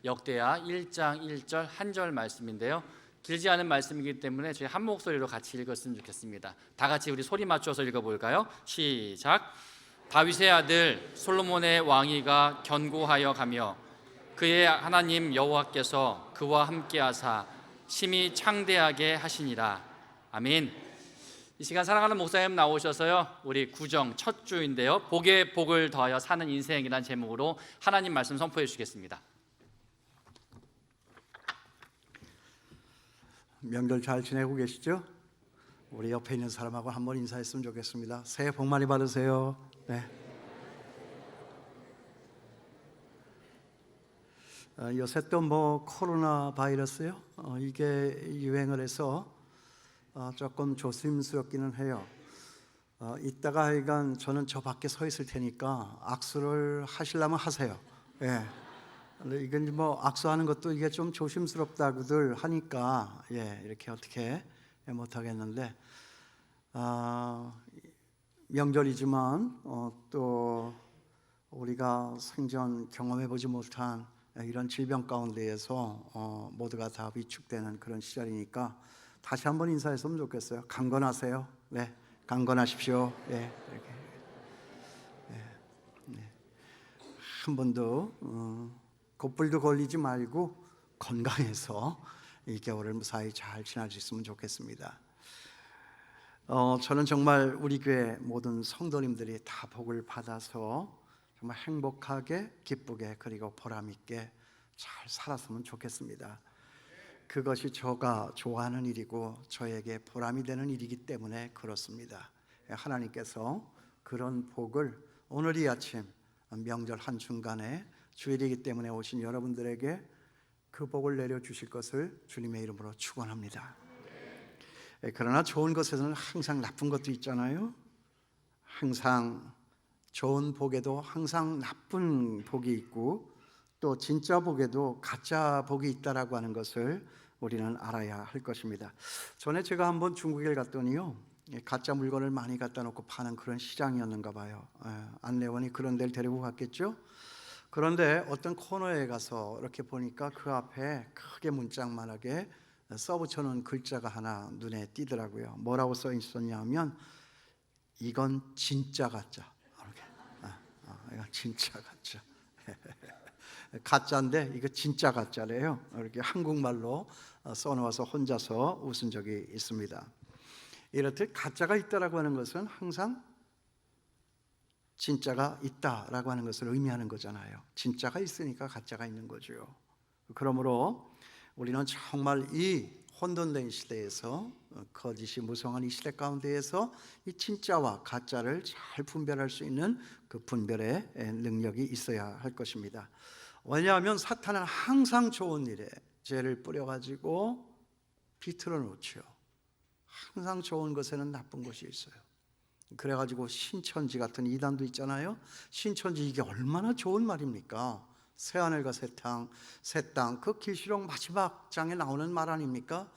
역대하 1장 1절 한 절 말씀인데요. 길지 않은 말씀이기 때문에 저희 한 목소리로 같이 읽었으면 좋겠습니다. 다 같이 우리 소리 맞춰서 읽어볼까요? 시작. 다윗의 아들 솔로몬의 왕위가 견고하여 가며 그의 하나님 여호와께서 그와 함께하사 심히 창대하게 하시니라. 아멘. 이 시간 사랑하는 목사님 나오셔서요, 우리 구정 첫 주인데요, 복에 복을 더하여 사는 인생이라는 제목으로 하나님 말씀 선포해 주시겠습니다. 명절 잘 지내고 계시죠? 우리 옆에 있는 사람하고 한번 인사했으면 좋겠습니다. 새해 복 많이 받으세요. 네. 요새 또 코로나 바이러스요. 이게 유행을 해서 조금 조심스럽기는 해요. 이따가 하여간 저는 저 밖에 서 있을 테니까 악수를 하시려면 하세요. 예. 근데 이건 악수하는 것도 이게 좀 조심스럽다고들 하니까 이렇게 어떻게 못 하겠는데, 명절이지만 또 우리가 생전 경험해 보지 못한 이런 질병 가운데에서 모두가 다 위축되는 그런 시절이니까 다시 한번 인사했으면 좋겠어요. 강건하세요. 네, 강건하십시오. 이렇게 한 번도 곧불도 걸리지 말고 건강해서 이 겨울을 무사히 잘 지날 수 있으면 좋겠습니다. 저는 정말 우리 교회 모든 성도님들이 다 복을 받아서 정말 행복하게, 기쁘게, 그리고 보람 있게 잘 살았으면 좋겠습니다. 그것이 제가 좋아하는 일이고 저에게 보람이 되는 일이기 때문에 그렇습니다. 하나님께서 그런 복을 오늘 이 아침 명절 한중간에 주일이기 때문에 오신 여러분들에게 그 복을 내려주실 것을 주님의 이름으로 축원합니다. 그러나 좋은 것에서는 항상 나쁜 것도 있잖아요. 항상 좋은 복에도 항상 나쁜 복이 있고 또 진짜 복에도 가짜 복이 있다라고 하는 것을 우리는 알아야 할 것입니다. 전에 제가 한번 중국에 갔더니요, 가짜 물건을 많이 갖다 놓고 파는 그런 시장이었는가 봐요. 안내원이 그런 데를 데리고 갔겠죠. 그런데 어떤 코너에 가서 이렇게 보니까 그 앞에 크게 문짝만하게 써붙여놓은 글자가 하나 눈에 띄더라고요. 뭐라고 써 있었냐면 이건 진짜 가짜. 이건 진짜 가짜. 가짜인데 이거 진짜 가짜래요. 이렇게 한국말로 써놓아서 혼자서 웃은 적이 있습니다. 이렇듯 가짜가 있다라고 하는 것은 항상 진짜가 있다라고 하는 것을 의미하는 거잖아요. 진짜가 있으니까 가짜가 있는 거죠. 그러므로 우리는 정말 이 혼돈된 시대에서, 거짓이 무성한 이 시대 가운데에서 이 진짜와 가짜를 잘 분별할 수 있는 그 분별의 능력이 있어야 할 것입니다. 왜냐하면 사탄은 항상 좋은 일에 죄를 뿌려가지고 비틀어 놓죠. 항상 좋은 것에는 나쁜 것이 있어요. 그래가지고 신천지 같은 이단도 있잖아요. 신천지 이게 얼마나 좋은 말입니까? 새하늘과 새 땅, 그 계시록 마지막 장에 나오는 말 아닙니까?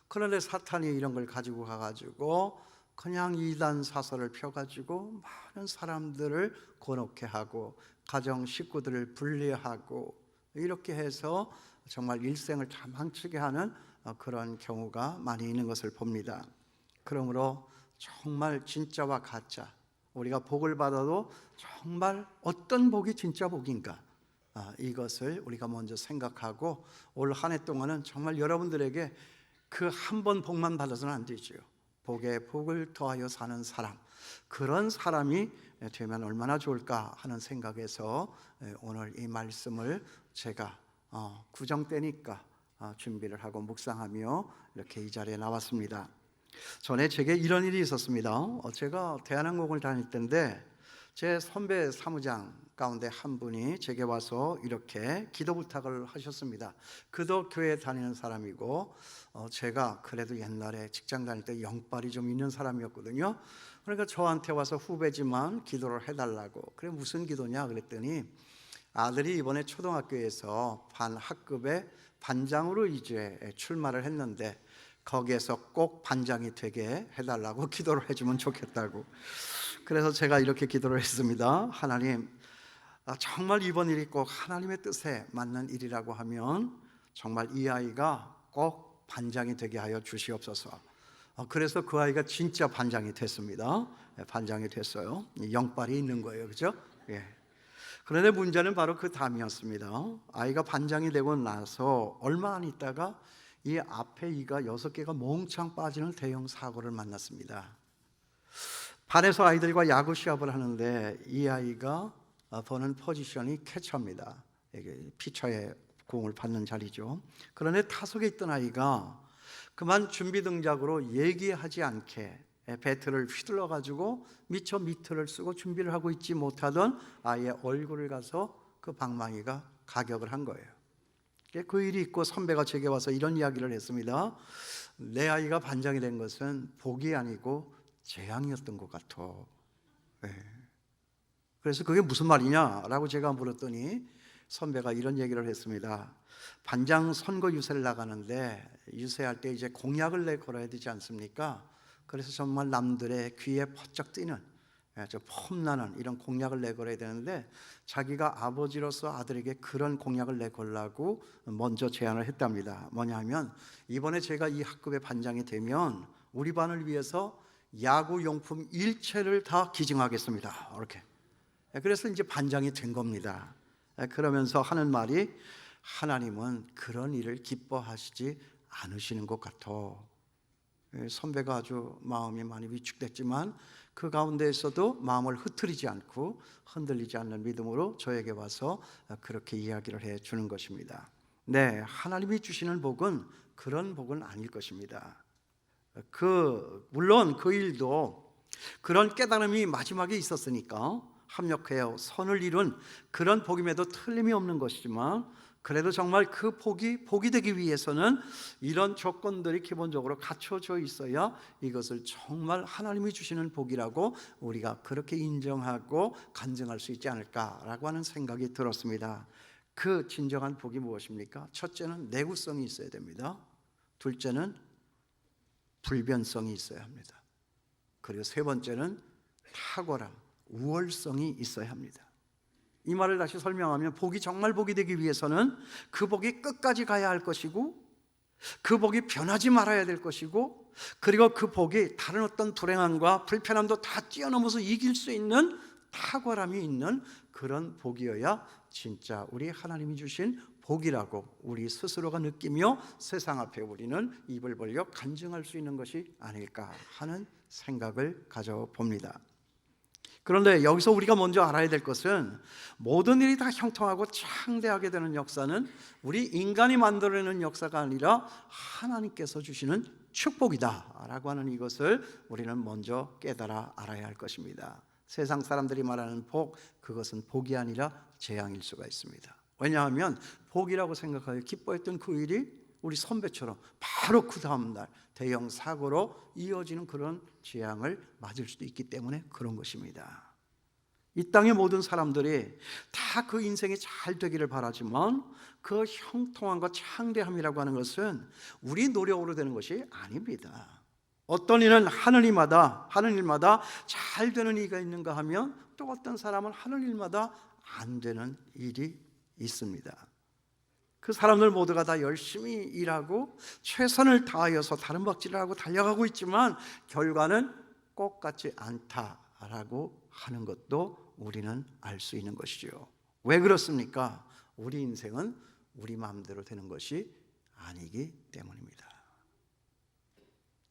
그런데 사탄이 이런 걸 가지고 가가지고 그냥 이단 사설을 펴가지고 많은 사람들을 곤혹해 하고 가정 식구들을 분리하고 이렇게 해서 정말 일생을 다 망치게 하는 그런 경우가 많이 있는 것을 봅니다. 그러므로 정말 진짜와 가짜, 우리가 복을 받아도 정말 어떤 복이 진짜 복인가, 이것을 우리가 먼저 생각하고 올 한 해 동안은 정말 여러분들에게 그 한 번 복만 받아서는 안 되죠. 복에 복을 더하여 사는 사람, 그런 사람이 되면 얼마나 좋을까 하는 생각에서 오늘 이 말씀을 제가 구정 때니까 준비를 하고 묵상하며 이렇게 이 자리에 나왔습니다. 전에 제게 이런 일이 있었습니다. 제가 대한항공을 다닐 때인데 제 선배 사무장 가운데 한 분이 제게 와서 이렇게 기도 부탁을 하셨습니다. 그도 교회 다니는 사람이고 제가 그래도 옛날에 직장 다닐 때 영빨이 좀 있는 사람이었거든요. 그러니까 저한테 와서 후배지만 기도를 해달라고. 그래 무슨 기도냐 그랬더니 아들이 이번에 초등학교에서 반 학급에 반장으로 이제 출마를 했는데 거기에서 꼭 반장이 되게 해달라고 기도를 해주면 좋겠다고. 그래서 제가 이렇게 기도를 했습니다. 하나님, 정말 이번 일이 꼭 하나님의 뜻에 맞는 일이라고 하면 정말 이 아이가 꼭 반장이 되게 하여 주시옵소서. 그래서 그 아이가 진짜 반장이 됐습니다. 반장이 됐어요. 영빨이 있는 거예요, 그렇죠? 예. 그런데 문제는 바로 그 다음이었습니다. 아이가 반장이 되고 나서 얼마 안 있다가 이 앞에 이가 6개가 몽창 빠지는 대형 사고를 만났습니다. 반에서 아이들과 야구 시합을 하는데 이 아이가 보는 포지션이 캐쳐입니다. 피처에 공을 받는 자리죠. 그런데 타석에 있던 아이가 그만 준비 동작으로 얘기하지 않게 배트를 휘둘러 가지고 미처 미트를 쓰고 준비를 하고 있지 못하던 아이의 얼굴을 가서 그 방망이가 가격을 한 거예요. 그 일이 있고 선배가 제게 와서 이런 이야기를 했습니다. 내 아이가 반장이 된 것은 복이 아니고 재앙이었던 것 같아. 그래서 그게 무슨 말이냐라고 제가 물었더니 선배가 이런 얘기를 했습니다. 반장 선거 유세를 나가는데 유세할 때 이제 공약을 내걸어야 되지 않습니까? 그래서 정말 남들의 귀에 퍼쩍 뛰는 폼나는 이런 공약을 내걸어야 되는데 자기가 아버지로서 아들에게 그런 공약을 내걸라고 먼저 제안을 했답니다. 뭐냐 하면 이번에 제가 이 학급의 반장이 되면 우리 반을 위해서 야구 용품 일체를 다 기증하겠습니다. 이렇게. 그래서 이제 반장이 된 겁니다. 그러면서 하는 말이 하나님은 그런 일을 기뻐하시지 않으시는 것 같아. 선배가 아주 마음이 많이 위축됐지만 그 가운데에서도 마음을 흐트리지 않고 흔들리지 않는 믿음으로 저에게 와서 그렇게 이야기를 해 주는 것입니다. 네, 하나님이 주시는 복은 그런 복은 아닐 것입니다. 물론 그 일도 그런 깨달음이 마지막에 있었으니까 합력해요 선을 이룬 그런 복임에도 틀림이 없는 것이지만 그래도 정말 그 복이 되기 위해서는 이런 조건들이 기본적으로 갖춰져 있어야 이것을 정말 하나님이 주시는 복이라고 우리가 그렇게 인정하고 간증할 수 있지 않을까라고 하는 생각이 들었습니다. 그 진정한 복이 무엇입니까? 첫째는 내구성이 있어야 됩니다. 둘째는 불변성이 있어야 합니다. 그리고 세 번째는 탁월함, 우월성이 있어야 합니다. 이 말을 다시 설명하면 복이 정말 복이 되기 위해서는 그 복이 끝까지 가야 할 것이고 그 복이 변하지 말아야 될 것이고 그리고 그 복이 다른 어떤 불행함과 불편함도 다 뛰어넘어서 이길 수 있는 탁월함이 있는 그런 복이어야 진짜 우리 하나님이 주신 복이라고 우리 스스로가 느끼며 세상 앞에 우리는 입을 벌려 간증할 수 있는 것이 아닐까 하는 생각을 가져봅니다. 그런데 여기서 우리가 먼저 알아야 될 것은 모든 일이 다 형통하고 창대하게 되는 역사는 우리 인간이 만들어내는 역사가 아니라 하나님께서 주시는 축복이다 라고 하는 이것을 우리는 먼저 깨달아 알아야 할 것입니다. 세상 사람들이 말하는 복, 그것은 복이 아니라 재앙일 수가 있습니다. 왜냐하면 복이라고 생각하여 기뻐했던 그 일이 우리 선배처럼 바로 그 다음날 대형 사고로 이어지는 그런 재앙을 맞을 수도 있기 때문에 그런 것입니다. 이 땅의 모든 사람들이 다 그 인생이 잘 되기를 바라지만 그 형통함과 창대함이라고 하는 것은 우리 노력으로 되는 것이 아닙니다. 어떤 일은 하는 일마다 잘 되는 일이 있는가 하면 또 어떤 사람은 하는 일마다 안 되는 일이 있습니다. 그 사람들 모두가 다 열심히 일하고 최선을 다하여서 다른 박질을 하고 달려가고 있지만 결과는 꼭 같지 않다라고 하는 것도 우리는 알 수 있는 것이죠. 왜 그렇습니까? 우리 인생은 우리 마음대로 되는 것이 아니기 때문입니다.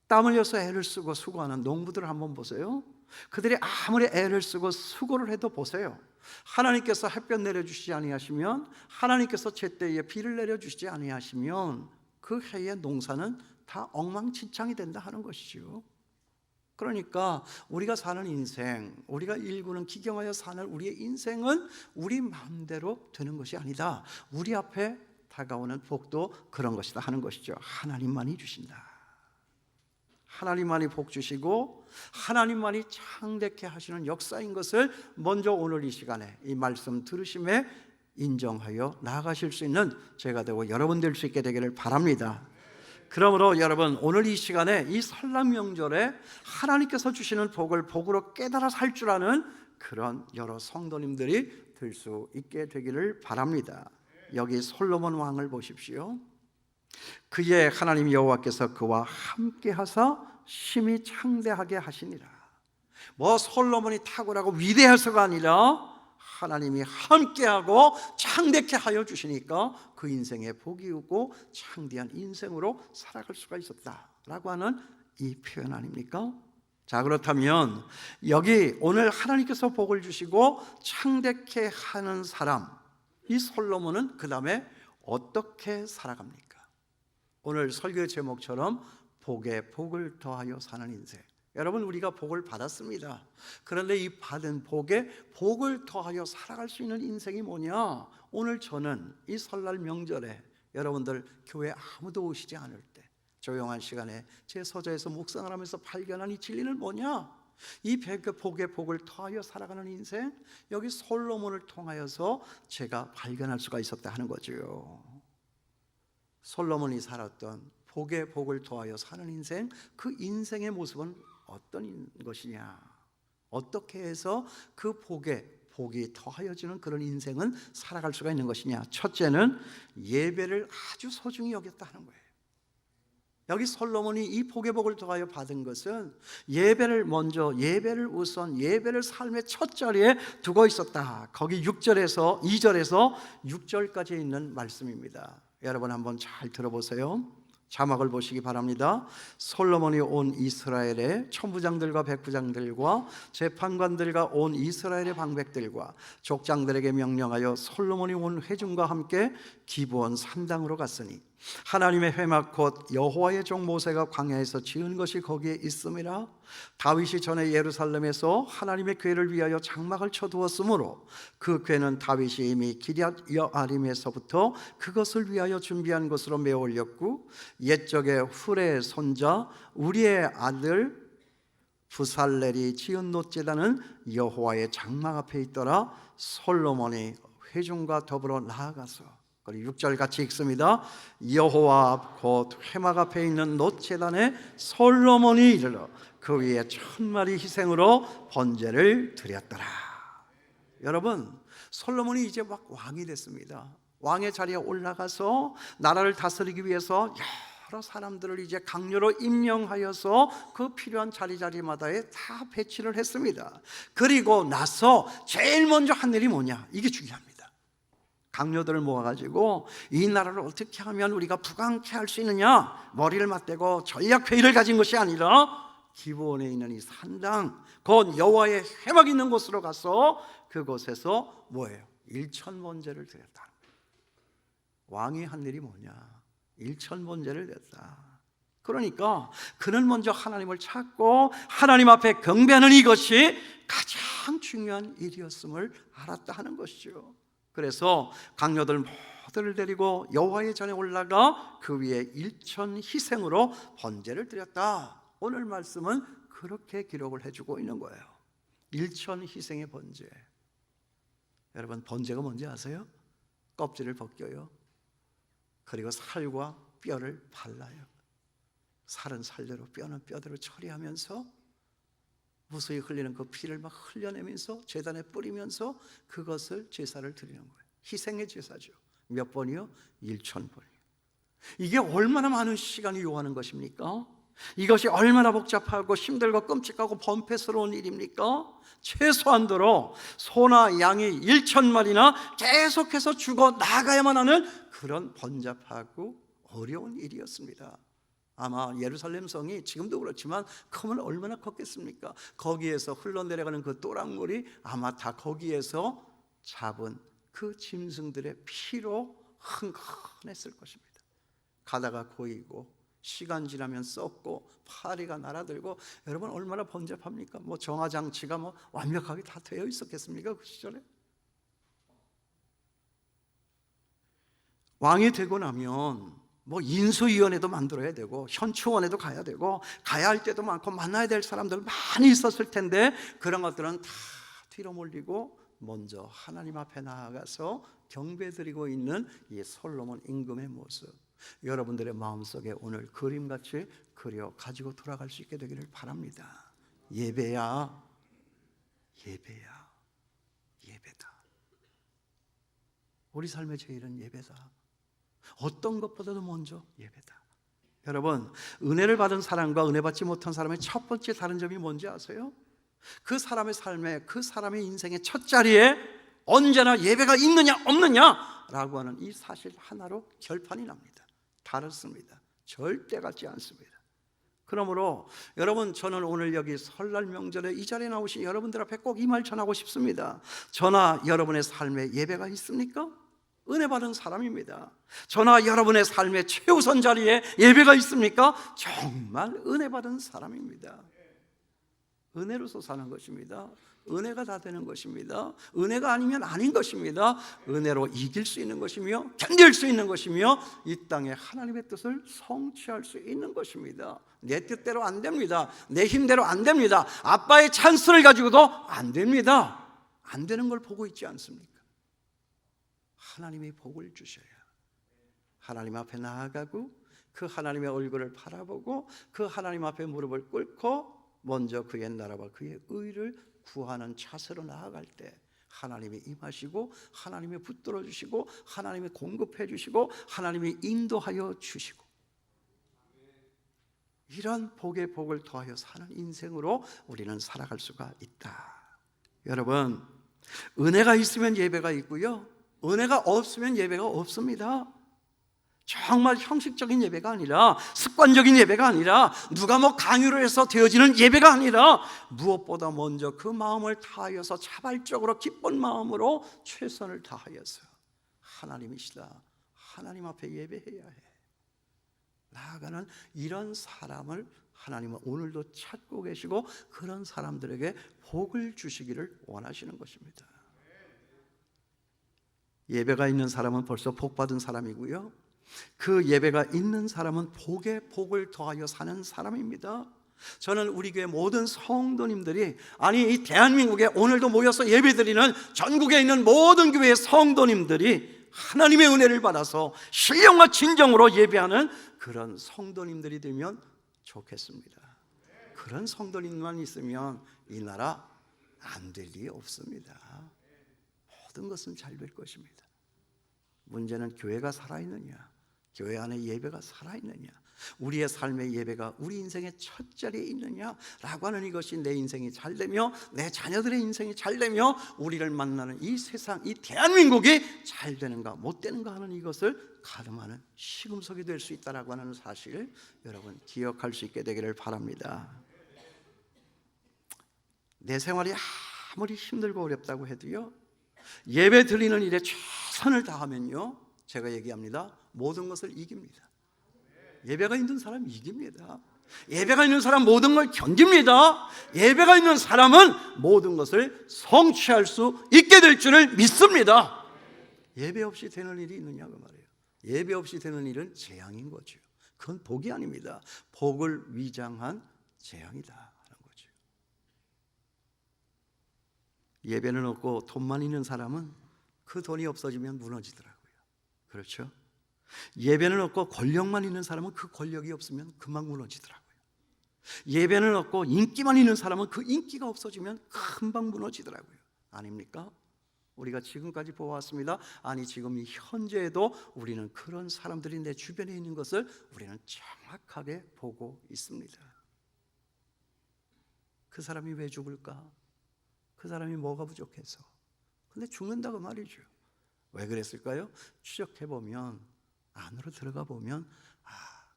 땀 흘려서 애를 쓰고 수고하는 농부들을 한번 보세요. 그들이 아무리 애를 쓰고 수고를 해도 보세요. 하나님께서 햇볕 내려주시지 아니하시면, 하나님께서 제때에 비를 내려주시지 아니하시면 그 해의 농사는 다 엉망진창이 된다 하는 것이죠. 그러니까 우리가 사는 인생, 우리가 일구는 기경하여 사는 우리의 인생은 우리 마음대로 되는 것이 아니다. 우리 앞에 다가오는 복도 그런 것이다 하는 것이죠. 하나님만이 주신다. 하나님만이 복 주시고 하나님만이 창대케 하시는 역사인 것을 먼저 오늘 이 시간에 이 말씀 들으심에 인정하여 나아가실 수 있는 제가 되고 여러분 될 수 있게 되기를 바랍니다. 그러므로 여러분 오늘 이 시간에 이 설날 명절에 하나님께서 주시는 복을 복으로 깨달아 살 줄 아는 그런 여러 성도님들이 될 수 있게 되기를 바랍니다. 여기 솔로몬 왕을 보십시오. 그의 하나님 여호와께서 그와 함께 하사 심히 창대하게 하시니라. 뭐 솔로몬이 탁월하고 위대해서가 아니라 하나님이 함께하고 창대케 하여 주시니까 그 인생에 복이 있고 창대한 인생으로 살아갈 수가 있었다라고 하는 이 표현 아닙니까? 자, 그렇다면 여기 오늘 하나님께서 복을 주시고 창대케 하는 사람, 이 솔로몬은 그 다음에 어떻게 살아갑니까? 오늘 설교의 제목처럼 복에 복을 더하여 사는 인생. 여러분, 우리가 복을 받았습니다. 그런데 이 받은 복에 복을 더하여 살아갈 수 있는 인생이 뭐냐? 오늘 저는 이 설날 명절에 여러분들 교회 아무도 오시지 않을 때 조용한 시간에 제 서재에서 묵상을 하면서 발견한 이 진리는 뭐냐? 이 복에 복을 더하여 살아가는 인생, 여기 솔로몬을 통하여서 제가 발견할 수가 있었다 하는 거죠. 솔로몬이 살았던 복에 복을 더하여 사는 인생, 그 인생의 모습은 어떤 것이냐? 어떻게 해서 그 복에 복이 더하여지는 그런 인생은 살아갈 수가 있는 것이냐? 첫째는 예배를 아주 소중히 여겼다 하는 거예요. 여기 솔로몬이 이 복의 복을 더하여 받은 것은 예배를 먼저, 예배를 우선, 예배를 삶의 첫 자리에 두고 있었다. 거기 6절에서 2절에서 6절까지 있는 말씀입니다. 여러분 한번 잘 들어보세요. 자막을 보시기 바랍니다. 솔로몬이 온 이스라엘의 천부장들과 백부장들과 재판관들과 온 이스라엘의 방백들과 족장들에게 명령하여 솔로몬이 온 회중과 함께 기브온 산당으로 갔으니 하나님의 회막 곧 여호와의 종 모세가 광야에서 지은 것이 거기에 있음이라. 다윗이 전에 예루살렘에서 하나님의 궤를 위하여 장막을 쳐두었으므로 그 궤는 다윗이 이미 기럇 여아림에서부터 그것을 위하여 준비한 것으로 메어 올렸고, 옛적에 훌의 손자 우리의 아들 부살렐이 지은 놋제단은 여호와의 장막 앞에 있더라. 솔로몬이 회중과 더불어 나아가서, 그리고 6절 같이 읽습니다. 여호와 앞 곧 회막 앞에 있는 놋제단에 솔로몬이 이르러 그 위에 1000마리 희생으로 번제를 드렸더라. 여러분, 솔로몬이 이제 막 왕이 됐습니다. 왕의 자리에 올라가서 나라를 다스리기 위해서 여러 사람들을 이제 강요로 임명하여서 그 필요한 자리마다에 다 배치를 했습니다. 그리고 나서 제일 먼저 한 일이 뭐냐? 이게 중요합니다. 강요들을 모아가지고 이 나라를 어떻게 하면 우리가 부강케 할 수 있느냐, 머리를 맞대고 전략회의를 가진 것이 아니라 기브온에 있는 이 산당, 곧 여호와의 회막 있는 곳으로 가서 그곳에서 뭐예요? 일천번제를 드렸다. 왕이 한 일이 뭐냐? 일천번제를 드렸다. 그러니까 그는 먼저 하나님을 찾고 하나님 앞에 경배하는 이것이 가장 중요한 일이었음을 알았다 하는 것이죠. 그래서 강요들 모두를 데리고 여호와의 전에 올라가 그 위에 일천 희생으로 번제를 드렸다. 오늘 말씀은 그렇게 기록을 해주고 있는 거예요. 일천 희생의 번제. 여러분, 번제가 뭔지 아세요? 껍질을 벗겨요. 그리고 살과 뼈를 발라요. 살은 살대로, 뼈는 뼈대로 처리하면서 무수히 흘리는 그 피를 막 흘려내면서 제단에 뿌리면서 그것을 제사를 드리는 거예요. 희생의 제사죠. 몇 번이요? 1000번이요. 이게 얼마나 많은 시간이 요하는 것입니까? 이것이 얼마나 복잡하고 힘들고 끔찍하고 범패스러운 일입니까? 최소한도로 소나 양이 1000마리나 계속해서 죽어 나가야만 하는 그런 번잡하고 어려운 일이었습니다. 아마 예루살렘 성이 지금도 그렇지만 크면 얼마나 컸겠습니까? 거기에서 흘러내려가는 그 또랑물이 아마 다 거기에서 잡은 그 짐승들의 피로 흥건했을 것입니다. 가다가 고이고 시간 지나면 썩고 파리가 날아들고, 여러분 얼마나 번잡합니까? 뭐 정화장치가 뭐 완벽하게 다 되어 있었겠습니까? 그 시절에? 왕이 되고 나면 뭐 인수위원회도 만들어야 되고 현충원에도 가야 되고 가야 할 때도 많고 만나야 될 사람들 많이 있었을 텐데 그런 것들은 다 뒤로 몰리고 먼저 하나님 앞에 나아가서 경배드리고 있는 이 솔로몬 임금의 모습, 여러분들의 마음속에 오늘 그림같이 그려 가지고 돌아갈 수 있게 되기를 바랍니다. 예배야, 예배야, 예배다. 우리 삶의 제일은 예배다. 어떤 것보다도 먼저 예배다. 여러분, 은혜를 받은 사람과 은혜 받지 못한 사람의 첫 번째 다른 점이 뭔지 아세요? 그 사람의 삶에, 그 사람의 인생의 첫 자리에 언제나 예배가 있느냐 없느냐라고 하는 이 사실 하나로 결판이 납니다. 다릅니다. 절대 같지 않습니다. 그러므로 여러분, 저는 오늘 여기 설날 명절에 이 자리에 나오신 여러분들 앞에 꼭 이 말 전하고 싶습니다. 저나 여러분의 삶에 예배가 있습니까? 은혜 받은 사람입니다. 저나 여러분의 삶의 최우선 자리에 예배가 있습니까? 정말 은혜 받은 사람입니다. 은혜로서 사는 것입니다. 은혜가 다 되는 것입니다. 은혜가 아니면 아닌 것입니다. 은혜로 이길 수 있는 것이며 견딜 수 있는 것이며 이 땅에 하나님의 뜻을 성취할 수 있는 것입니다. 내 뜻대로 안 됩니다. 내 힘대로 안 됩니다. 아빠의 찬스를 가지고도 안 됩니다. 안 되는 걸 보고 있지 않습니까? 하나님이 복을 주셔야 하나님 앞에 나아가고 그 하나님의 얼굴을 바라보고 그 하나님 앞에 무릎을 꿇고 먼저 그의 나라와 그의 의를 구하는 차세로 나아갈 때 하나님이 임하시고 하나님이 붙들어 주시고 하나님이 공급해 주시고 하나님이 인도하여 주시고 이런 복의 복을 더하여 사는 인생으로 우리는 살아갈 수가 있다. 여러분, 은혜가 있으면 예배가 있고요, 은혜가 없으면 예배가 없습니다. 정말 형식적인 예배가 아니라, 습관적인 예배가 아니라, 누가 뭐 강요를 해서 되어지는 예배가 아니라, 무엇보다 먼저 그 마음을 다하여서 자발적으로 기쁜 마음으로 최선을 다하여서 하나님이시다, 하나님 앞에 예배해야 해 나아가는 이런 사람을 하나님은 오늘도 찾고 계시고 그런 사람들에게 복을 주시기를 원하시는 것입니다. 예배가 있는 사람은 벌써 복 받은 사람이고요, 그 예배가 있는 사람은 복에 복을 더하여 사는 사람입니다. 저는 우리 교회 모든 성도님들이, 아니 이 대한민국에 오늘도 모여서 예배드리는 전국에 있는 모든 교회의 성도님들이 하나님의 은혜를 받아서 신령과 진정으로 예배하는 그런 성도님들이 되면 좋겠습니다. 그런 성도님만 있으면 이 나라 안 될 일이 없습니다. 모든 것은 잘 될 것입니다. 문제는 교회가 살아있느냐, 교회 안에 예배가 살아있느냐, 우리의 삶의 예배가 우리 인생의 첫 자리에 있느냐라고 하는 이것이 내 인생이 잘되며 내 자녀들의 인생이 잘되며 우리를 만나는 이 세상, 이 대한민국이 잘되는가 못되는가 하는 이것을 가늠하는 시금석이 될 수 있다라고 하는 사실, 여러분 기억할 수 있게 되기를 바랍니다. 내 생활이 아무리 힘들고 어렵다고 해도요, 예배 드리는 일에 최선을 다하면요, 제가 얘기합니다, 모든 것을 이깁니다. 예배가 있는 사람 이깁니다. 예배가 있는 사람 모든 걸 견딥니다. 예배가 있는 사람은 모든 것을 성취할 수 있게 될 줄을 믿습니다. 예배 없이 되는 일이 있느냐 그 말이에요. 예배 없이 되는 일은 재앙인 거죠. 그건 복이 아닙니다. 복을 위장한 재앙이다 하는 거죠. 예배는 없고 돈만 있는 사람은 그 돈이 없어지면 무너지더라고요. 그렇죠? 예배는 없고 권력만 있는 사람은 그 권력이 없으면 금방 무너지더라고요. 예배는 없고 인기만 있는 사람은 그 인기가 없어지면 금방 무너지더라고요. 아닙니까? 우리가 지금까지 보아왔습니다. 아니 지금 이 현재에도 우리는 그런 사람들이 내 주변에 있는 것을 우리는 정확하게 보고 있습니다. 그 사람이 왜 죽을까? 그 사람이 뭐가 부족해서? 근데 죽는다고 말이죠. 왜 그랬을까요? 추적해보면, 안으로 들어가 보면,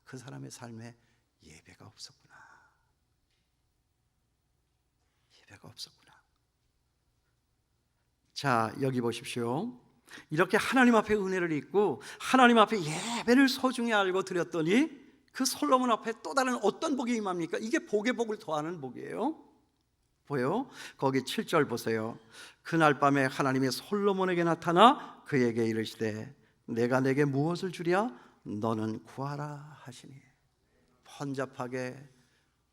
그 사람의 삶에 예배가 없었구나. 예배가 없었구나. 자, 여기 보십시오. 이렇게 하나님 앞에 은혜를 입고 하나님 앞에 예배를 소중히 알고 드렸더니 그 솔로몬 앞에 또 다른 어떤 복이 임합니까? 이게 복의 복을 더하는 복이에요. 보여? 거기 7절 보세요. 그날 밤에 하나님이 솔로몬에게 나타나 그에게 이르시되 내가 내게 무엇을 주랴? 너는 구하라 하시니. 번잡하게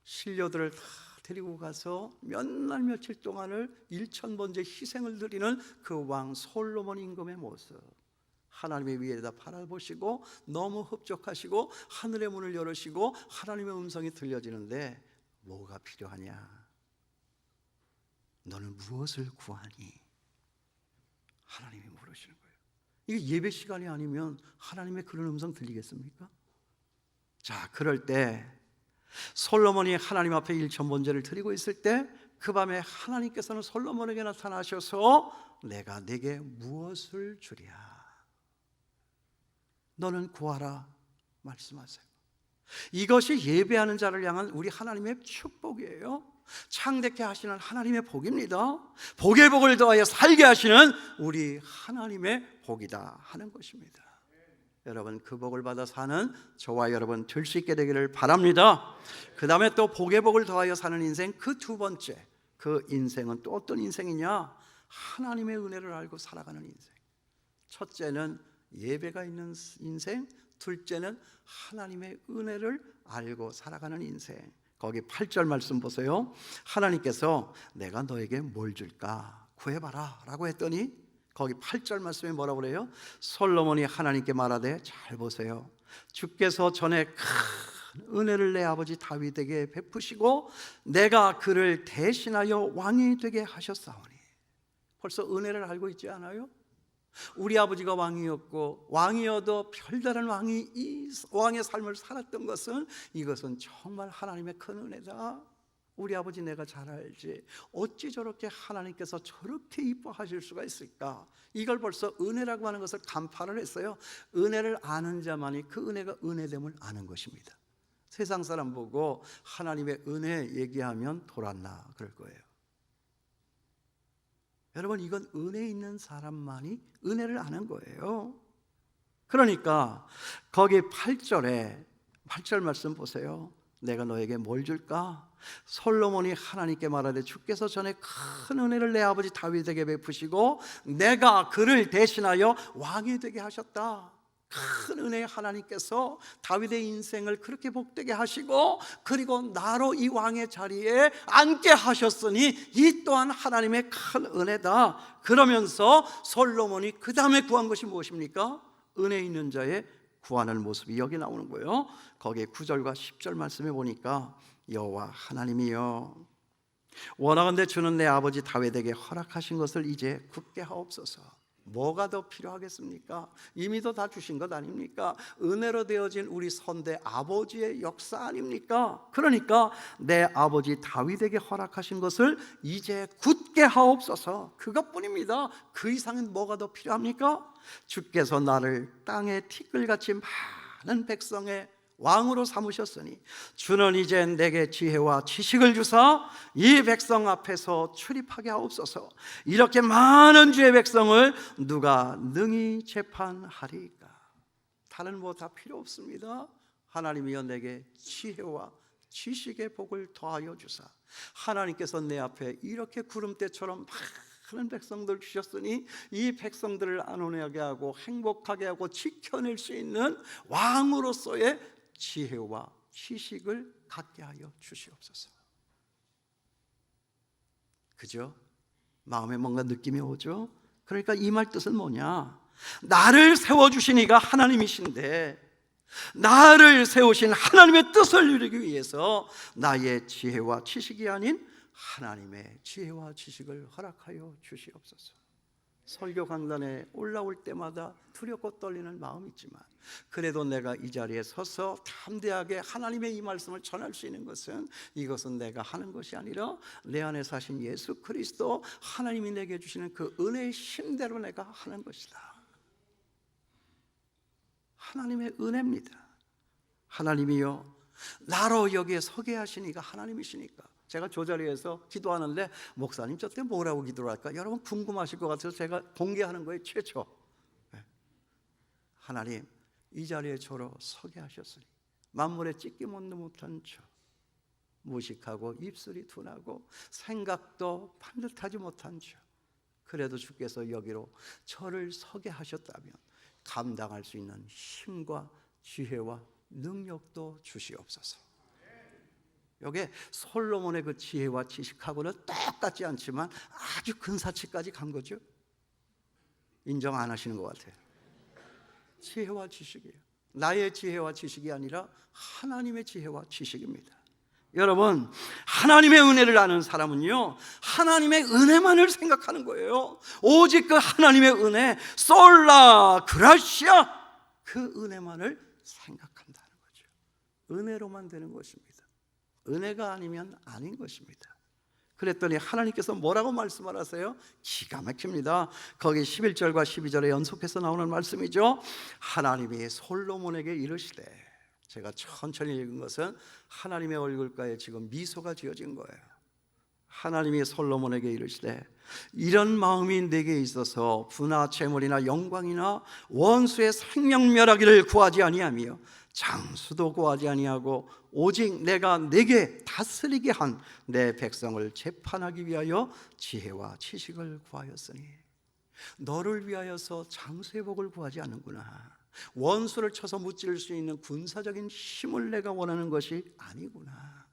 신료들을 다 데리고 가서 몇 날 며칠 동안을 1000번째 희생을 드리는 그 왕 솔로몬 임금의 모습, 하나님의 위에다 바라보시고 너무 흡족하시고 하늘의 문을 열으시고 하나님의 음성이 들려지는데 뭐가 필요하냐? 너는 무엇을 구하니? 하나님이 물으시는 거예요. 이게 예배 시간이 아니면 하나님의 그런 음성 들리겠습니까? 자, 그럴 때 솔로몬이 하나님 앞에 일천번제를 드리고 있을 때 그 밤에 하나님께서는 솔로몬에게 나타나셔서 내가 네게 무엇을 주랴? 너는 구하라 말씀하세요. 이것이 예배하는 자를 향한 우리 하나님의 축복이에요. 창대케 하시는 하나님의 복입니다. 복의 복을 더하여 살게 하시는 우리 하나님의 복이다 하는 것입니다. 여러분, 그 복을 받아 사는 저와 여러분 될 수 있게 되기를 바랍니다. 그 다음에 또 복의 복을 더하여 사는 인생, 그 두 번째, 그 인생은 또 어떤 인생이냐? 하나님의 은혜를 알고 살아가는 인생. 첫째는 예배가 있는 인생, 둘째는 하나님의 은혜를 알고 살아가는 인생. 거기 8절 말씀 보세요. 하나님께서 내가 너에게 뭘 줄까? 구해봐라 라고 했더니 거기 8절 말씀에 뭐라고 그래요? 솔로몬이 하나님께 말하되, 잘 보세요, 주께서 전에 큰 은혜를 내 아버지 다윗에게 베푸시고 내가 그를 대신하여 왕이 되게 하셨사오니. 벌써 은혜를 알고 있지 않아요? 우리 아버지가 왕이었고 왕이어도 별다른 왕이 이 왕의 삶을 살았던 것은, 이것은 정말 하나님의 큰 은혜다. 우리 아버지 내가 잘 알지, 어찌 저렇게 하나님께서 저렇게 이뻐하실 수가 있을까? 이걸 벌써 은혜라고 하는 것을 간파를 했어요. 은혜를 아는 자만이 그 은혜가 은혜됨을 아는 것입니다. 세상 사람 보고 하나님의 은혜 얘기하면 돌았나 그럴 거예요. 여러분, 이건 은혜 있는 사람만이 은혜를 아는 거예요. 그러니까 거기 8절 말씀 보세요. 내가 너에게 뭘 줄까? 솔로몬이 하나님께 말하되, 주께서 전에 큰 은혜를 내 아버지 다윗에게 베푸시고 내가 그를 대신하여 왕이 되게 하셨다. 큰 은혜의 하나님께서 다윗의 인생을 그렇게 복되게 하시고 그리고 나로 이 왕의 자리에 앉게 하셨으니 이 또한 하나님의 큰 은혜다. 그러면서 솔로몬이 그 다음에 구한 것이 무엇입니까? 은혜 있는 자의 구하는 모습이 여기 나오는 거예요. 거기에 9절과 10절 말씀에 보니까 여호와 하나님이여, 원하건대 주는 내 아버지 다윗에게 허락하신 것을 이제 굳게 하옵소서. 뭐가 더 필요하겠습니까? 이미도 다 주신 것 아닙니까? 은혜로 되어진 우리 선대 아버지의 역사 아닙니까? 그러니까 내 아버지 다윗에게 허락하신 것을 이제 굳게 하옵소서. 그것뿐입니다. 그 이상은 뭐가 더 필요합니까? 주께서 나를 땅의 티끌같이 많은 백성의 왕으로 삼으셨으니 주는 이제 내게 지혜와 지식을 주사 이 백성 앞에서 출입하게 하옵소서. 이렇게 많은 주의 백성을 누가 능히 재판하리까? 다른 뭐 다 필요 없습니다. 하나님이여 내게 지혜와 지식의 복을 더하여 주사. 하나님께서 내 앞에 이렇게 구름대처럼 많은 백성들 주셨으니 이 백성들을 안온하게 하고 행복하게 하고 지켜낼 수 있는 왕으로서의 지혜와 지식을 갖게 하여 주시옵소서. 그죠? 마음에 뭔가 느낌이 오죠? 그러니까 이 말 뜻은 뭐냐? 나를 세워주신 이가 하나님이신데 나를 세우신 하나님의 뜻을 이루기 위해서 나의 지혜와 지식이 아닌 하나님의 지혜와 지식을 허락하여 주시옵소서. 설교 강단에 올라올 때마다 두렵고 떨리는 마음이 있지만 그래도 내가 이 자리에 서서 담대하게 하나님의 이 말씀을 전할 수 있는 것은, 이것은 내가 하는 것이 아니라 내 안에 사신 예수 그리스도 하나님이 내게 주시는 그 은혜의 힘대로 내가 하는 것이다. 하나님의 은혜입니다. 하나님이요, 나로 여기에 서게 하신 이가 하나님이시니까. 제가 저 자리에서 기도하는데 목사님 저 때 뭐라고 기도를 할까? 여러분 궁금하실 것 같아서 제가 공개하는 거예요. 최초. 하나님, 이 자리에 저로 서게 하셨으니 만물에 찢김없는 못한 저, 무식하고 입술이 둔하고 생각도 반듯하지 못한 저, 그래도 주께서 여기로 저를 서게 하셨다면 감당할 수 있는 힘과 지혜와 능력도 주시옵소서. 여기에 솔로몬의 그 지혜와 지식하고는 똑같지 않지만 아주 근사치까지 간 거죠. 인정 안 하시는 것 같아요. 지혜와 지식이에요. 나의 지혜와 지식이 아니라 하나님의 지혜와 지식입니다. 여러분, 하나님의 은혜를 아는 사람은요, 하나님의 은혜만을 생각하는 거예요. 오직 그 하나님의 은혜, 솔라 그라시아, 그 은혜만을 생각한다는 거죠. 은혜로만 되는 것입니다. 은혜가 아니면 아닌 것입니다. 그랬더니 하나님께서 뭐라고 말씀을 하세요? 기가 막힙니다. 거기 11절과 12절에 연속해서 나오는 말씀이죠. 하나님이 솔로몬에게 이르시되, 제가 천천히 읽은 것은 하나님의 얼굴가에 지금 미소가 지어진 거예요. 하나님이 솔로몬에게 이르시되, 이런 마음이 내게 있어서 부나 재물이나 영광이나 원수의 생명멸하기를 구하지 아니하며 장수도 구하지 아니하고 오직 내가 내게 다스리게 한 내 백성을 재판하기 위하여 지혜와 지식을 구하였으니, 너를 위하여서 장수의 복을 구하지 않는구나. 원수를 쳐서 무찌를 수 있는 군사적인 힘을 내가 원하는 것이 아니구나.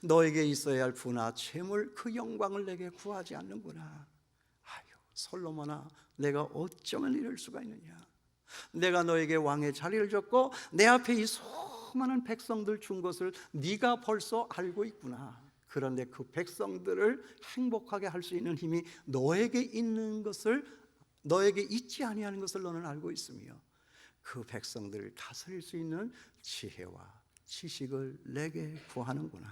너에게 있어야 할 부나 재물, 그 영광을 내게 구하지 않는구나. 아유, 솔로몬아, 내가 어쩌면 이럴 수가 있느냐. 내가 너에게 왕의 자리를 줬고 내 앞에 이 수많은 백성들 준 것을 네가 벌써 알고 있구나. 그런데 그 백성들을 행복하게 할 수 있는 힘이 너에게 있는 것을, 너에게 있지 아니하는 것을 너는 알고 있으며, 그 백성들을 다스릴 수 있는 지혜와 지식을 내게 구하는구나.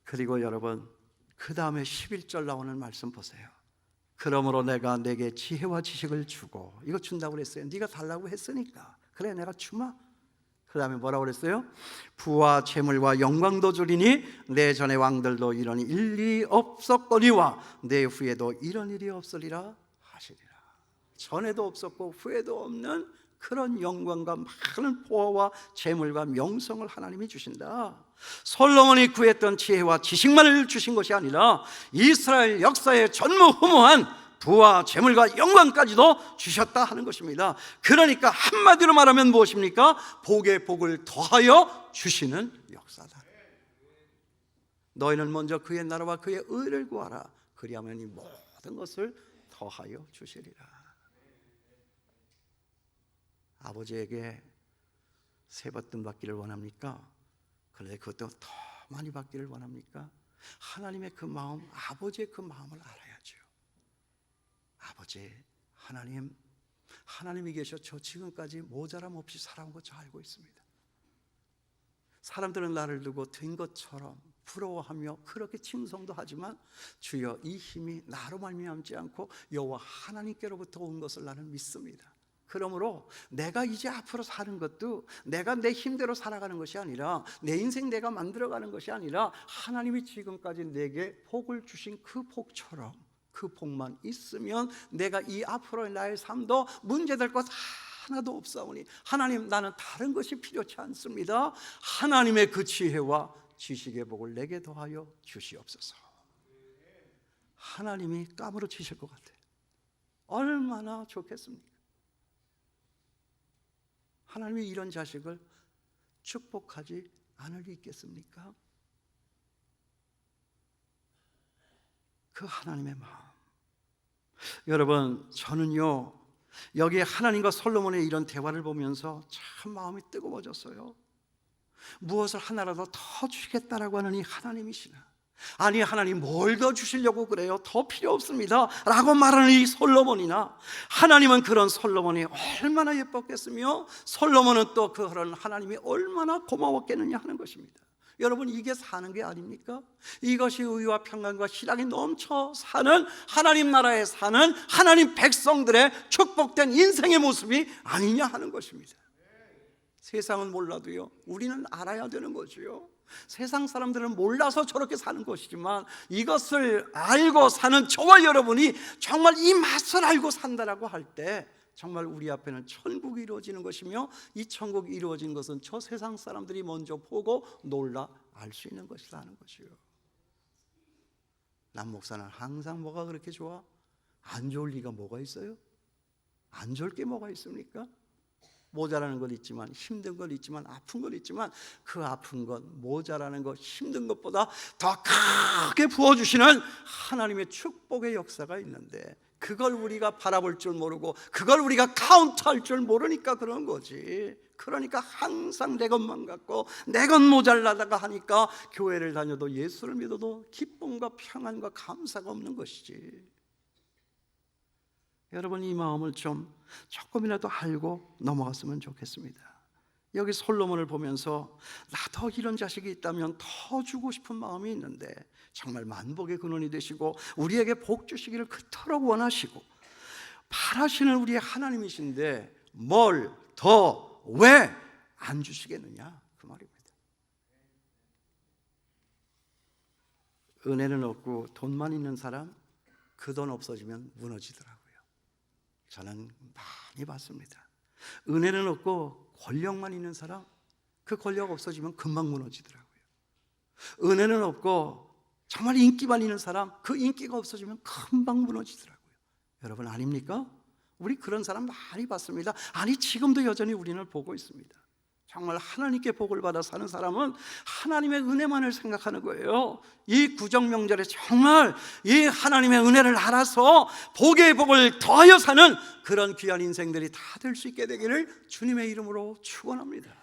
그리고 여러분, 그 다음에 11절 나오는 말씀 보세요. 그러므로 내가 내게 지혜와 지식을 주고, 이거 준다고 그랬어요. 네가 달라고 했으니까 그래, 내가 주마. 그 다음에 뭐라고 그랬어요? 부와 재물과 영광도 주리니 내 전의 왕들도 이런 일이 없었거니와 내 후에도 이런 일이 없으리라 하시리라. 전에도 없었고 후에도 없는 그런 영광과 많은 보화와 재물과 명성을 하나님이 주신다. 솔로몬이 구했던 지혜와 지식만을 주신 것이 아니라 이스라엘 역사의 전무후무한 부와 재물과 영광까지도 주셨다 하는 것입니다. 그러니까 한마디로 말하면 무엇입니까? 복의 복을 더하여 주시는 역사다. 너희는 먼저 그의 나라와 그의 의를 구하라. 그리하면 이 모든 것을 더하여 주시리라. 아버지에게 세 버튼 받기를 원합니까? 그런데 그것도 더 많이 받기를 원합니까? 하나님의 그 마음, 아버지의 그 마음을 알아야죠. 아버지, 하나님이 계셔 저 지금까지 모자람 없이 살아온 거 저 알고 있습니다. 사람들은 나를 두고 된 것처럼 부러워하며 그렇게 칭송도 하지만 주여, 이 힘이 나로 말미암지 않고 여호와 하나님께로부터 온 것을 나는 믿습니다. 그러므로 내가 이제 앞으로 사는 것도 내가 내 힘대로 살아가는 것이 아니라, 내 인생 내가 만들어가는 것이 아니라, 하나님이 지금까지 내게 복을 주신 그 복처럼 그 복만 있으면 내가 이 앞으로의 나의 삶도 문제될 것 하나도 없사오니 하나님, 나는 다른 것이 필요치 않습니다. 하나님의 그 지혜와 지식의 복을 내게 더하여 주시옵소서. 하나님이 까무러치실 것 같아요. 얼마나 좋겠습니까? 하나님이 이런 자식을 축복하지 않을 리 있겠습니까? 그 하나님의 마음. 여러분, 저는요, 여기에 하나님과 솔로몬의 이런 대화를 보면서 참 마음이 뜨거워졌어요. 무엇을 하나라도 더 주시겠다라고 하는 이 하나님이시나, 아니 하나님 뭘 더 주시려고 그래요? 더 필요 없습니다 라고 말하는 이 솔로몬이나, 하나님은 그런 솔로몬이 얼마나 예뻤겠으며 솔로몬은 또 그런 하나님이 얼마나 고마웠겠느냐 하는 것입니다. 여러분, 이게 사는 게 아닙니까? 이것이 의와 평강과 희락이 넘쳐 사는 하나님 나라에 사는 하나님 백성들의 축복된 인생의 모습이 아니냐 하는 것입니다. 세상은 몰라도요, 우리는 알아야 되는 거지요. 세상 사람들은 몰라서 저렇게 사는 것이지만 이것을 알고 사는 저와 여러분이 정말 이 맛을 알고 산다라고 할 때 정말 우리 앞에는 천국이 이루어지는 것이며, 이 천국이 이루어진 것은 저 세상 사람들이 먼저 보고 놀라 알 수 있는 것이라는 것이요. 남 목사는 항상 뭐가 그렇게 좋아? 안 좋을 리가 뭐가 있어요? 안 좋을 게 뭐가 있습니까? 모자라는 것 있지만, 힘든 것 있지만, 아픈 것 있지만, 그 아픈 것, 모자라는 것, 힘든 것보다 더 크게 부어주시는 하나님의 축복의 역사가 있는데, 그걸 우리가 바라볼 줄 모르고 그걸 우리가 카운트할 줄 모르니까 그런 거지. 그러니까 항상 내 것만 갖고 내 것 모자라다가 하니까 교회를 다녀도 예수를 믿어도 기쁨과 평안과 감사가 없는 것이지. 여러분, 이 마음을 조금이라도 알고 넘어갔으면 좋겠습니다. 여기 솔로몬을 보면서 나도 이런 자식이 있다면 더 주고 싶은 마음이 있는데, 정말 만복의 근원이 되시고 우리에게 복 주시기를 그토록 원하시고 바라시는 우리의 하나님이신데 뭘 더 왜 안 주시겠느냐, 그 말입니다. 은혜는 없고 돈만 있는 사람, 그 돈 없어지면 무너지더라고요. 저는 많이 봤습니다. 은혜는 없고 권력만 있는 사람, 그 권력 없어지면 금방 무너지더라고요. 은혜는 없고 정말 인기만 있는 사람, 그 인기가 없어지면 금방 무너지더라고요. 여러분 아닙니까? 우리 그런 사람 많이 봤습니다. 아니, 지금도 여전히 우리는 보고 있습니다. 정말 하나님께 복을 받아 사는 사람은 하나님의 은혜만을 생각하는 거예요. 이 구정명절에 정말 이 하나님의 은혜를 알아서 복의 복을 더하여 사는 그런 귀한 인생들이 다 될 수 있게 되기를 주님의 이름으로 축원합니다.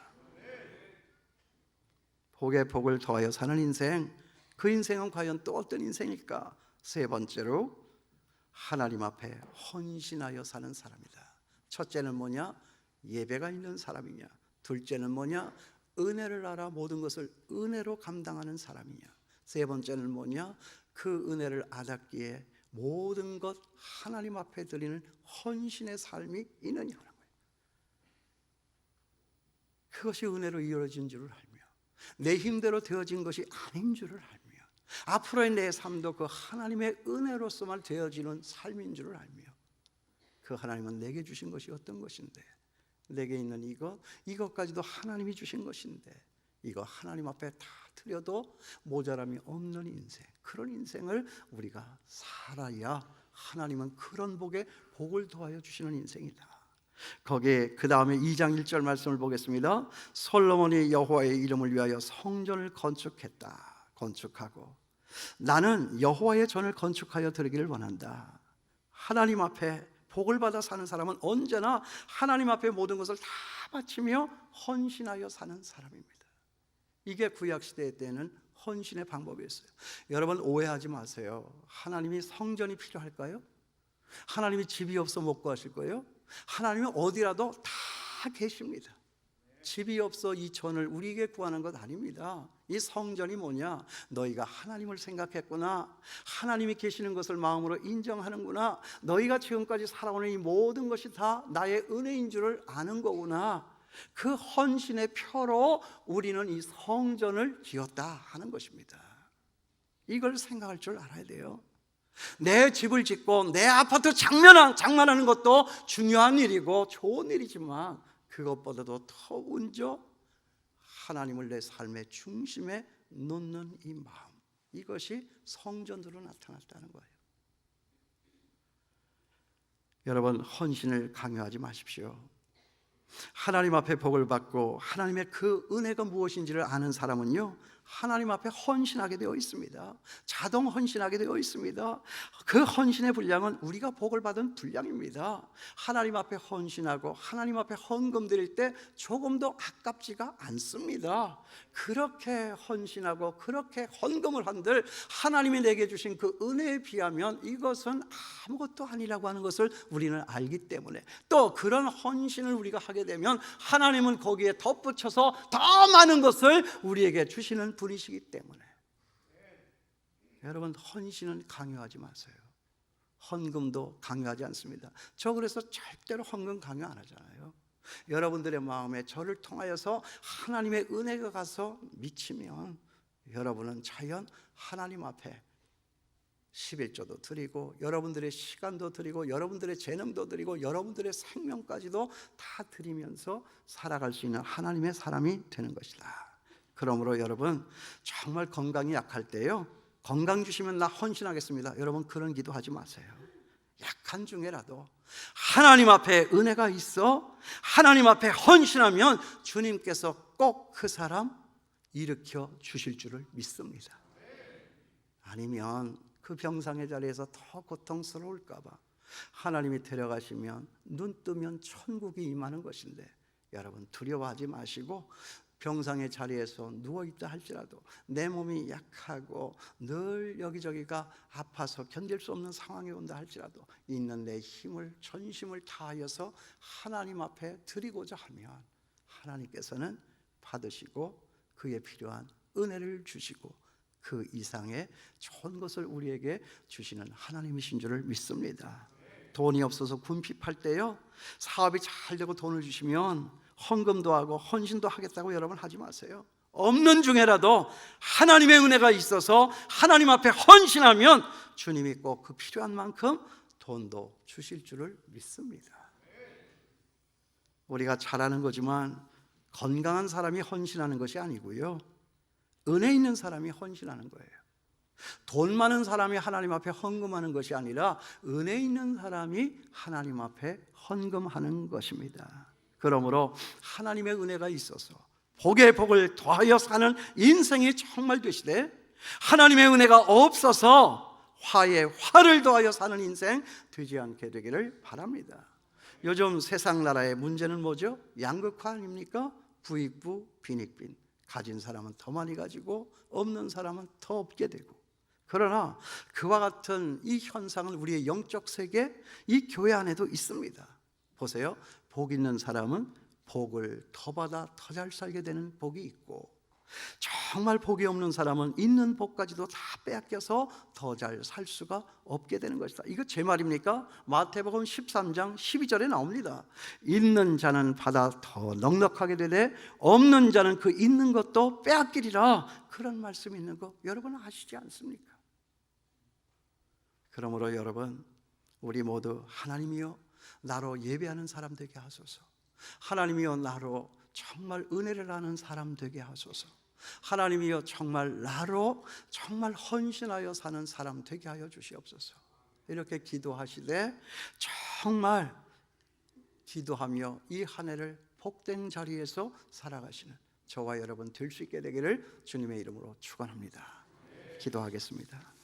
복의 복을 더하여 사는 인생, 그 인생은 과연 또 어떤 인생일까? 세 번째로, 하나님 앞에 헌신하여 사는 사람이다. 첫째는 뭐냐? 예배가 있는 사람이냐? 둘째는 뭐냐? 은혜를 알아 모든 것을 은혜로 감당하는 사람이냐? 세 번째는 뭐냐? 그 은혜를 알았기에 모든 것 하나님 앞에 드리는 헌신의 삶이 있느냐는 거예요. 그것이 은혜로 이루어진 줄을 알며, 내 힘대로 되어진 것이 아닌 줄을 알며, 앞으로의 내 삶도 그 하나님의 은혜로서만 되어지는 삶인 줄을 알며, 그 하나님은 내게 주신 것이 어떤 것인데, 내게 있는 이것까지도 하나님이 주신 것인데, 이거 하나님 앞에 다 드려도 모자람이 없는 인생, 그런 인생을 우리가 살아야 하나님은 그런 복을 더하여 주시는 인생이다. 거기에 그 다음에 2장 1절 말씀을 보겠습니다. 솔로몬이 여호와의 이름을 위하여 성전을 건축하고 나는 여호와의 전을 건축하여 드리기를 원한다. 하나님 앞에 복을 받아 사는 사람은 언제나 하나님 앞에 모든 것을 다 바치며 헌신하여 사는 사람입니다. 이게 구약시대 때는 헌신의 방법이었어요. 여러분 오해하지 마세요. 하나님이 성전이 필요할까요? 하나님이 집이 없어 못 구하실 거예요? 하나님은 어디라도 다 계십니다. 집이 없어 이 전을 우리에게 구하는 것 아닙니다. 이 성전이 뭐냐? 너희가 하나님을 생각했구나, 하나님이 계시는 것을 마음으로 인정하는구나, 너희가 지금까지 살아오는 이 모든 것이 다 나의 은혜인 줄을 아는 거구나, 그 헌신의 표로 우리는 이 성전을 지었다 하는 것입니다. 이걸 생각할 줄 알아야 돼요. 내 집을 짓고 내 아파트 장만하는 것도 중요한 일이고 좋은 일이지만, 그것보다도 더 먼저 하나님을 내 삶의 중심에 놓는 이 마음, 이것이 성전으로 나타났다는 거예요. 여러분, 헌신을 강요하지 마십시오. 하나님 앞에 복을 받고 하나님의 그 은혜가 무엇인지를 아는 사람은요, 하나님 앞에 헌신하게 되어 있습니다. 자동 헌신하게 되어 있습니다. 그 헌신의 분량은 우리가 복을 받은 분량입니다. 하나님 앞에 헌신하고 하나님 앞에 헌금 드릴 때 조금도 아깝지가 않습니다. 그렇게 헌신하고 그렇게 헌금을 한들 하나님이 내게 주신 그 은혜에 비하면 이것은 아무것도 아니라고 하는 것을 우리는 알기 때문에, 또 그런 헌신을 우리가 하게 되면 하나님은 거기에 덧붙여서 더 많은 것을 우리에게 주시는 분이시기 때문에, 여러분 헌신은 강요하지 마세요. 헌금도 강요하지 않습니다. 저 그래서 절대로 헌금 강요 안 하잖아요. 여러분들의 마음에 저를 통하여서 하나님의 은혜가 가서 미치면 여러분은 자연 하나님 앞에 11조도 드리고 여러분들의 시간도 드리고 여러분들의 재능도 드리고 여러분들의 생명까지도 다 드리면서 살아갈 수 있는 하나님의 사람이 되는 것이다. 그러므로 여러분, 정말 건강이 약할 때요, 건강 주시면 나 헌신하겠습니다, 여러분 그런 기도하지 마세요. 약한 중에라도 하나님 앞에 은혜가 있어 하나님 앞에 헌신하면 주님께서 꼭 그 사람 일으켜 주실 줄을 믿습니다. 아니면 그 병상의 자리에서 더 고통스러울까 봐 하나님이 데려가시면 눈 뜨면 천국이 임하는 것인데, 여러분 두려워하지 마시고 병상의 자리에서 누워있다 할지라도 내 몸이 약하고 늘 여기저기가 아파서 견딜 수 없는 상황이 온다 할지라도 있는 내 힘을 전심을 다하여서 하나님 앞에 드리고자 하면 하나님께서는 받으시고 그에 필요한 은혜를 주시고 그 이상의 좋은 것을 우리에게 주시는 하나님이신 줄을 믿습니다. 돈이 없어서 궁핍할 때요, 사업이 잘 되고 돈을 주시면 헌금도 하고 헌신도 하겠다고 여러분 하지 마세요. 없는 중에라도 하나님의 은혜가 있어서 하나님 앞에 헌신하면 주님이 꼭 그 필요한 만큼 돈도 주실 줄을 믿습니다. 우리가 잘하는 거지만 건강한 사람이 헌신하는 것이 아니고요, 은혜 있는 사람이 헌신하는 거예요. 돈 많은 사람이 하나님 앞에 헌금하는 것이 아니라 은혜 있는 사람이 하나님 앞에 헌금하는 것입니다. 그러므로 하나님의 은혜가 있어서 복에 복을 더하여 사는 인생이 정말 되시되, 하나님의 은혜가 없어서 화에 화를 더하여 사는 인생 되지 않게 되기를 바랍니다. 요즘 세상 나라의 문제는 뭐죠? 양극화 아닙니까? 부익부 빈익빈. 가진 사람은 더 많이 가지고 없는 사람은 더 없게 되고. 그러나 그와 같은 이 현상은 우리의 영적 세계, 이 교회 안에도 있습니다. 보세요. 복 있는 사람은 복을 더 받아 더 잘 살게 되는 복이 있고, 정말 복이 없는 사람은 있는 복까지도 다 빼앗겨서 더 잘 살 수가 없게 되는 것이다. 이거 제 말입니까? 마태복음 13장 12절에 나옵니다. 있는 자는 받아 더 넉넉하게 되되 없는 자는 그 있는 것도 빼앗기리라. 그런 말씀이 있는 거 여러분 아시지 않습니까? 그러므로 여러분, 우리 모두 하나님이여 나로 예배하는 사람 되게 하소서, 하나님이여 나로 정말 은혜를 아는 사람 되게 하소서, 하나님이여 정말 나로 정말 헌신하여 사는 사람 되게 하여 주시옵소서. 이렇게 기도하시되 정말 기도하며 이 한 해를 복된 자리에서 살아가시는 저와 여러분 될 수 있게 되기를 주님의 이름으로 축원합니다. 기도하겠습니다.